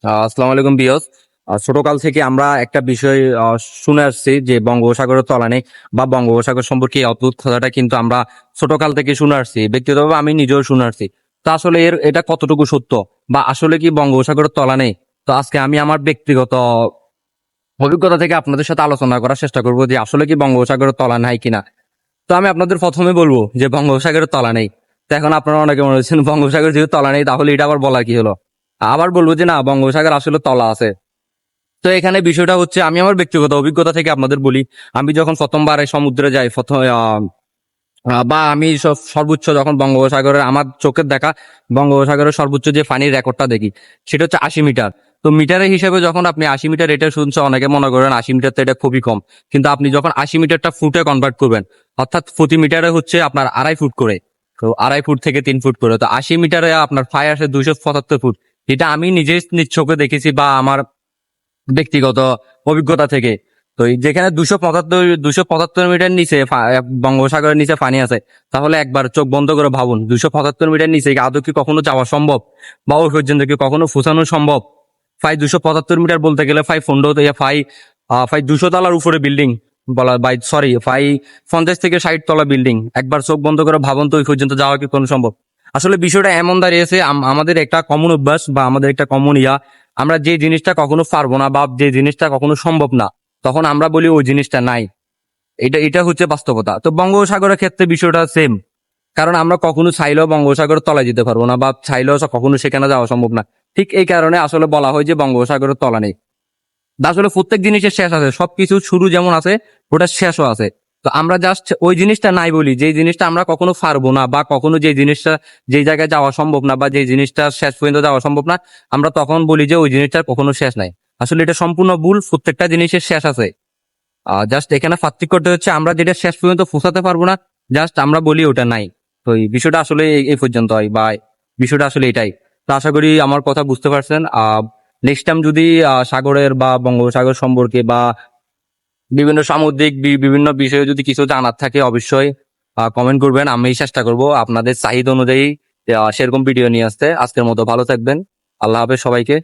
আসসালামু আলাইকুম বিয়স। ছোটকাল থেকে আমরা একটা বিষয় শুনে আসছি যে বঙ্গোপসাগরের তলানে বা বঙ্গোপসাগর সম্পর্কে এই অদ্ভুত কথাটা কিন্তু আমরা ছোটকাল থেকে শুনে আসছি, ব্যক্তিগতভাবে আমি নিজেও শুনে আসছি। তো আসলে এটা কতটুকু সত্য বা আসলে কি বঙ্গোপসাগরের তলা নেই? তো আজকে আমি আমার ব্যক্তিগত অভিজ্ঞতা থেকে আপনাদের সাথে আলোচনা করার চেষ্টা করবো যে আসলে কি বঙ্গোপসাগরের তলা নাই কিনা। তো আমি আপনাদের প্রথমে বলবো যে বঙ্গোপসাগরের তলা নেই। তো এখন আপনারা অনেকে মনে হচ্ছেন বঙ্গোপসাগর যেহেতু তলা নেই তাহলে এটা আবার বলা কি হলো। আবার বলবো যে না, বঙ্গোপসাগর আসলে তলা আছে। তো এখানে বিষয়টা হচ্ছে, আমি আমার ব্যক্তিগত অভিজ্ঞতা থেকে আপনাদের বলি। আমি যখন প্রথমবার এই সমুদ্রে যাই, প্রথম বা আমি সর্বোচ্চ যখন বঙ্গোপসাগরের আমার চোখের দেখা বঙ্গোপসাগরের সর্বোচ্চ যে পানির রেকর্ডটা দেখি, সেটা হচ্ছে 80 মিটার। তো মিটারের হিসেবে যখন আপনি 80 মিটার এটা শুনছে, অনেকে মনে করেন 80 মিটার তো এটা খুবই কম। কিন্তু আপনি যখন 80 মিটারটা ফুটে কনভার্ট করবেন, অর্থাৎ প্রতি মিটারে হচ্ছে আপনার 2.5 ফুট করে, তো 2.5 ফুট থেকে 3 ফুট করে, তো 80 মিটারে আপনার ফাই আসে 275 ফুট। এটা আমি নিজে নিজ চোখে দেখেছি বা আমার ব্যক্তিগত অভিজ্ঞতা থেকে। তো এই যেখানে 275 মিটার নিচে বঙ্গোপসাগরের নিচে পানি আছে, তাহলে একবার চোখ বন্ধ করে ভাবুন 275 মিটার নিচে কি আদৌ কি কখনো যাওয়া সম্ভব, বা ওই পর্যন্ত কি কখনো পৌঁছানো সম্ভব? 275 মিটার বলতে গেলে ফন্ডো ফাই 200 তলার উপরে বিল্ডিং বলা, বাই সরি, 50 থেকে 60 তলা বিল্ডিং। একবার চোখ বন্ধ করে ভাবুন তো ওই পর্যন্ত যাওয়া কি কোনো সম্ভব? আসলে বিষয়টা এমন দাঁড়িয়েছে, আমাদের একটা কমন অভ্যাস বা আমাদের একটা কমন আমরা যে জিনিসটা কখনো পারবো না বা যে জিনিসটা কখনো সম্ভব না, তখন আমরা বলি ওই জিনিসটা নাই। এটা এটা হচ্ছে বাস্তবতা। তো বঙ্গোপসাগরের ক্ষেত্রে বিষয়টা সেম। কারণ আমরা কখনো চাইলেও বঙ্গোপসাগরের তলায় যেতে পারবো না বা চাইলেও কখনো সেখানে যাওয়া সম্ভব না। ঠিক এই কারণে আসলে বলা হয় যে বঙ্গোপসাগরের তলা নেই। আসলে প্রত্যেক জিনিসের শেষ আছে, সবকিছু শুরু যেমন আছে, ওটা শেষও আছে। তো আমরা জাস্ট ওই জিনিসটা নাই বলি, যে জিনিসটা আমরা কখনো পারবো না বা কখনো যে জিনিসটা যে জায়গায় যাওয়া সম্ভব না বা যে জিনিসটা শেষ পর্যন্ত যাওয়া সম্ভব না, আমরা তখন বলি যে ওই জিনিসটার কখনো শেষ নাই। আসলে এটা সম্পূর্ণ ভুল, প্রত্যেকটা জিনিসের শেষ আছে। জাস্ট এখানে পার্থক্যটা হচ্ছে আমরা যেটা শেষ পর্যন্ত পৌঁছাতে পারবো না, জাস্ট আমরা বলি ওটা নাই। তো এই বিষয়টা আসলে এই পর্যন্ত হয় বা বিষয়টা আসলে এটাই। তো আশা করি আমার কথা বুঝতে পারছেন। নেক্সট টাইম যদি সাগরের বা বঙ্গোপসাগর সম্পর্কে বা বিভিন্ন সামুদ্রিক বিভিন্ন বিষয়ে যদি কিছু জানার থাকে, অবশ্যই কমেন্ট করবেন। আমি চেষ্টা করব আপনাদের চাহিদা অনুযায়ী সেরকম ভিডিও নিয়ে আসতে। আজকের মতো ভালো থাকবেন। আল্লাহ হাফেজ সবাইকে।